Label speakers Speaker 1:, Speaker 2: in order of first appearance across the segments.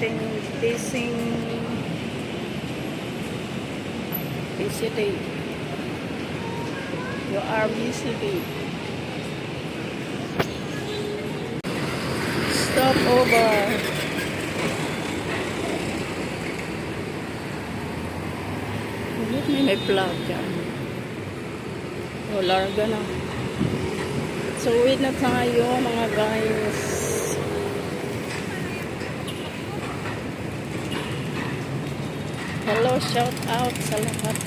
Speaker 1: ating busy day. You are busy day. Stop over. May plug dyan. O, larga na. So, wait na tayo mga guys. Hello, shout out sa lahat.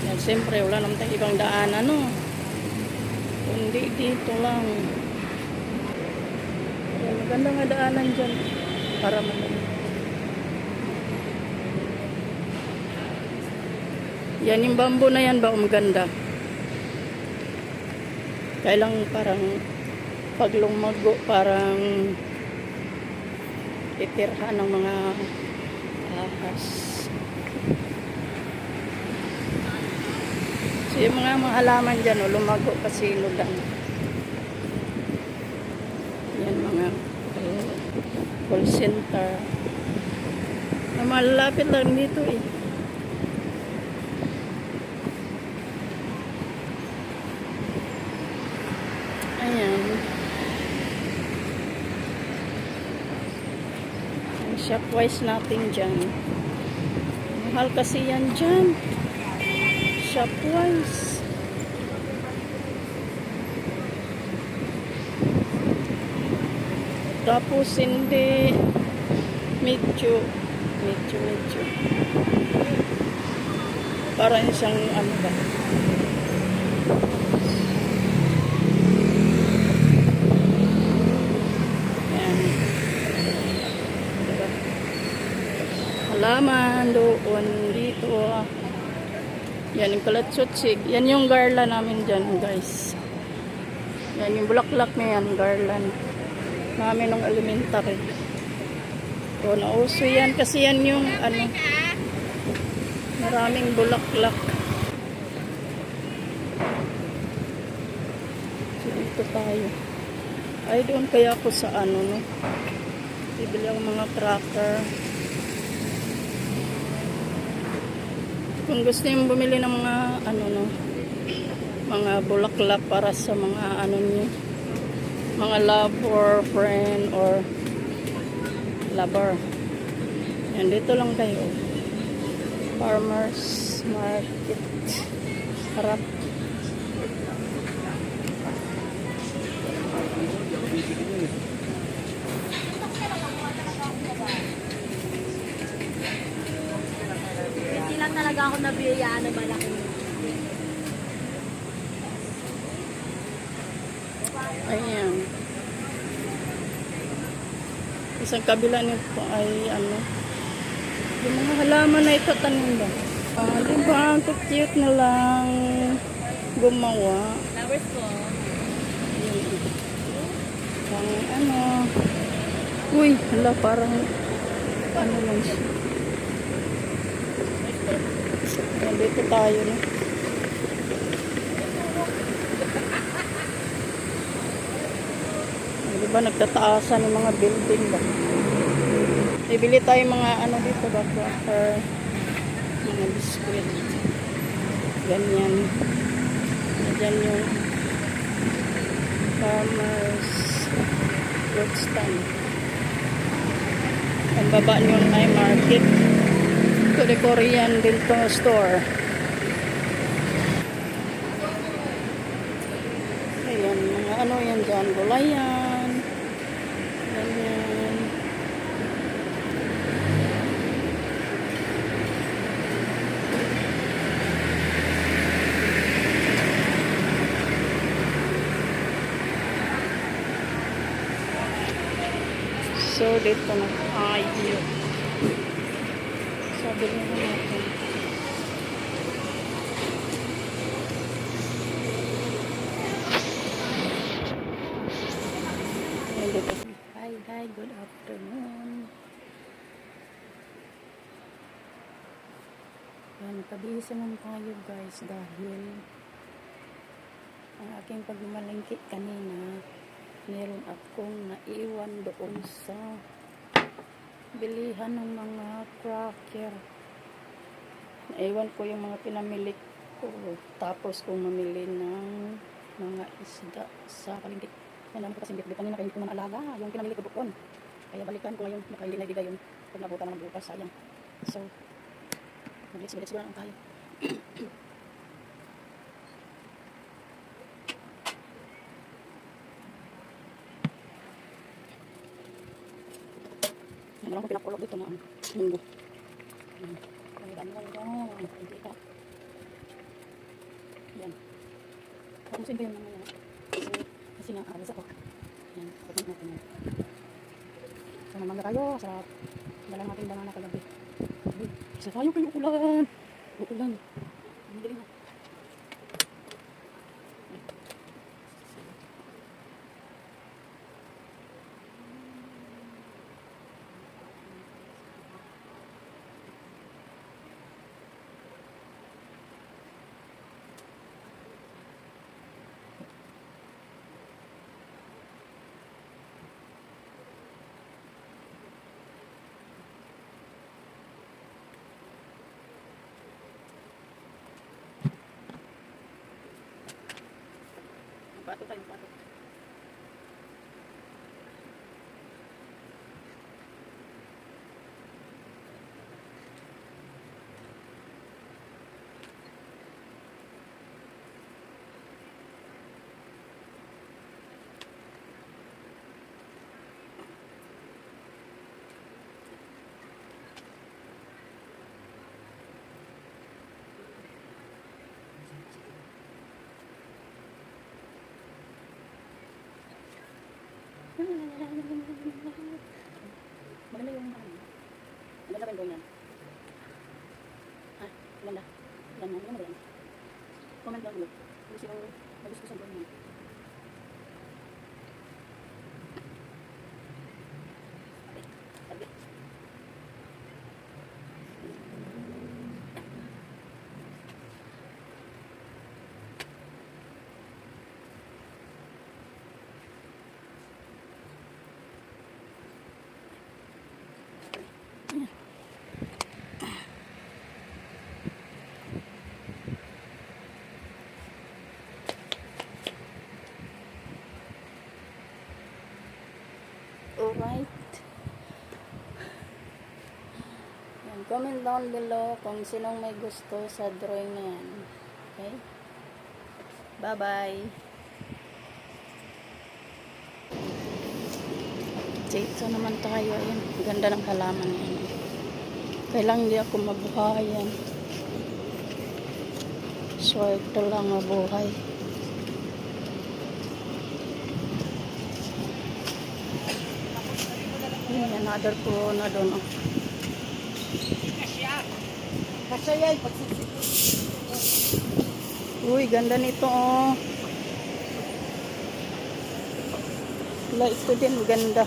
Speaker 1: Yan, siyempre, wala naman tayong ibang daanan, no? Kundi dito lang. Yan, maganda nga daanan dyan. Para madali. Yan, yung bamboo na yan ba, maganda. Kailang parang pag lumago, parang titirhan ng mga ahas. So, yung mga halaman dyan, lumago kasi inulan. Yan, mga call center. Malapit lang dito eh. Ayan. Ang Shopwise natin dyan. Mahal kasi yan dyan. Shopwise. Tapos hindi medyo parang isang ano ba, yan, diba? Halaman doon dito. Yan yung kalatsutsig. Yan yung garland namin dyan guys. Yan yung bulaklak na yan, garland namin ng elementary. So, nauso yan. Kasi yan yung ano, maraming bulaklak. So, dito tayo. Ay, doon kaya ako sa ano, no? Bibili ang mga cracker. Kung gusto nyo bumili ng mga ano, no, mga bulaklak para sa mga ano nyo, mga love or friend or lover. Yan, dito lang kayo. Farmers Market. Harap.
Speaker 2: Hindi lang talaga ako nabiyayaan na malaki.
Speaker 1: Ayan. Isang kabila nito ay ano, yung mga halaman na itatanim ba? Diba, ang cute na lang gumawa.
Speaker 2: Flowers ko.
Speaker 1: Pang ano, uy, hala, parang ano lang siya. Ayan, dito tayo, no? Diba nagtataasan ng mga building ba? Bibili tayo mga ano dito ba? Cracker, mga biskuit. Ganyan. Ganyan yung farmers fruit stand. Ang baba nyo ay market. Ito di Korean dito store. Ayan, mga ano yan dyan, gulayan. Ganyan. So, dito na tayo. Sabi na natin. Hi, good afternoon. Yan, kabihis naman tayo guys dahil ang aking pagmalingki kanina, meron akong naiwan doon sa bilihan ng mga cracker. Naiwan ko yung mga pinamili ko. Tapos kung mamili ng mga isda sa palengke. Yan naman ko kasi bitbit kanina, kaya hindi ko man alaga yung pinamili ko doon. Kaya balikan ko ngayon, baka hindi na ibigay yun. Pag nabuta naman bukas, sayang. So, maglits-bilits ko lang tayo. Meron akong pinakulog dito na munggo. Ang dami lang ito. Hindi ka. Yan. Tapusin ko yun naman yan. Kasi nga alis ako. Yan. Tapos natin yan. So, mamangga tayo. Sarap. Dalang natin banana kagabi. Isa tayo kayo ukulan. Ukulan. Ang dali na. Pato tayo, pato. Maganda yung ano. Maganda ba yung ganyan? Ha? Maganda? Maganda ba yan? Comment down below. Kung sino nagusto sa ganyan. Sabi. Alright. Yan, comment down below kung sinong may gusto sa drawing na yan. Okay? Bye-bye. Dito naman tayo. Ayan, ganda ng halaman yan. Kailang hindi ako mabuhayan. So, ito lang mabuhay. Ayan, another corona doon. Oh. Uy, ganda nito oh. Wala, ito din, ganda.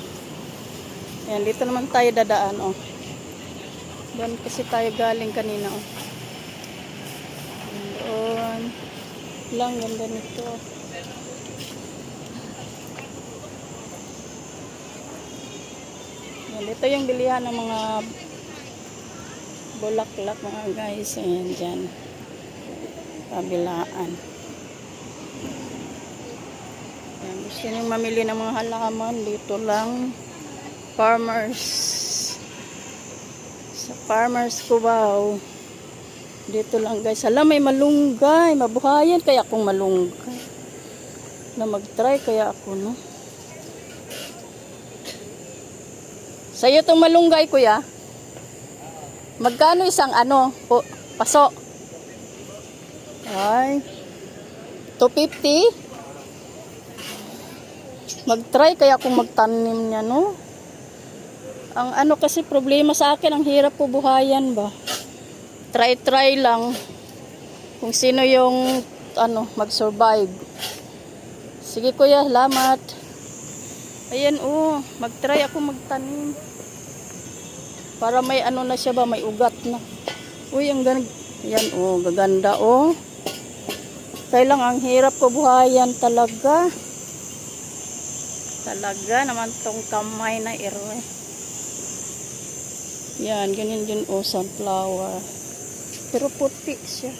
Speaker 1: Ayan, dito naman tayo dadaan oh. Doon kasi tayo galing kanina oh. Doon. Lang, ganda nito. Ayan, dito yung bilihan ng mga bulaklak mga guys. Ayan dyan. Kabilaan. Ayan, gusto nyo mamili ng mga halaman. Dito lang. Farmers. Sa Farmers Cubao. Dito lang guys. Alam, may malunggay. Mabuhayan kaya akong malunggay. Na mag-try kaya ako no. Sa'yo itong malunggay kuya. Magkano isang ano? Paso. Ay. 250. Mag-try kaya kung magtanim niya, no? Ang ano kasi problema sa akin, ang hirap po buhayan ba? Try lang. Kung sino yung ano, mag-survive. Sige kuya, salamat. Ayan oh, mag-try ako magtanim. Para may ano na siya ba, may ugat na. Uy, ang ganda. Yan oh, gaganda oh. Kaya lang, ang hirap ko buhayan talaga. Talaga naman tong kamay na iro eh. Yan, ganyan din o, sunflower. Pero puti siya.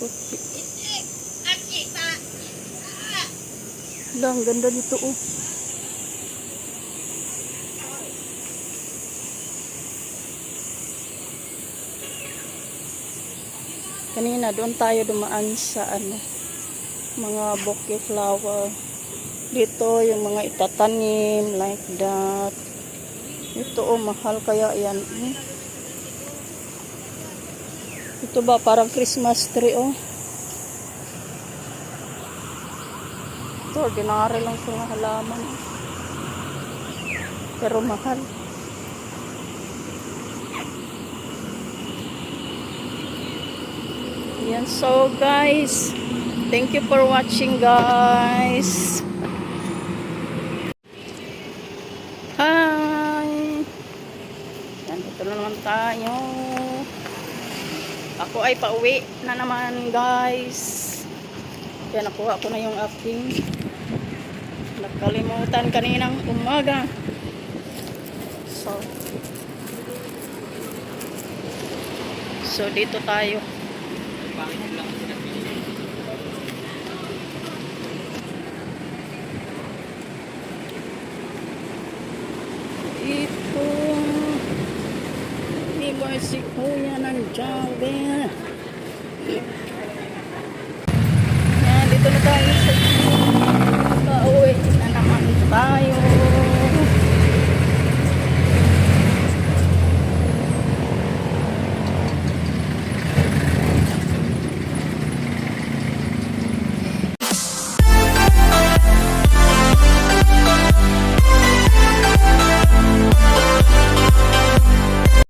Speaker 1: Puti. Lang, ganda dito oh. Kanina doon tayo dumaan sa mga bouquet flower. Dito yung mga itatanim like that. Ito oh, mahal kaya yan. Ito ba parang Christmas tree oh. Ito ordinary lang sa mga halaman. Pero mahal. Yan, so guys, thank you for watching guys. Hi. Yan, dito na naman tayo. Ako ay pauwi na naman guys. Yan, nakuha ko na yung aking nakalimutan kaninang umaga. So dito tayo. Ito iba si Kuya ng Javel. Yan, dito na tayo sa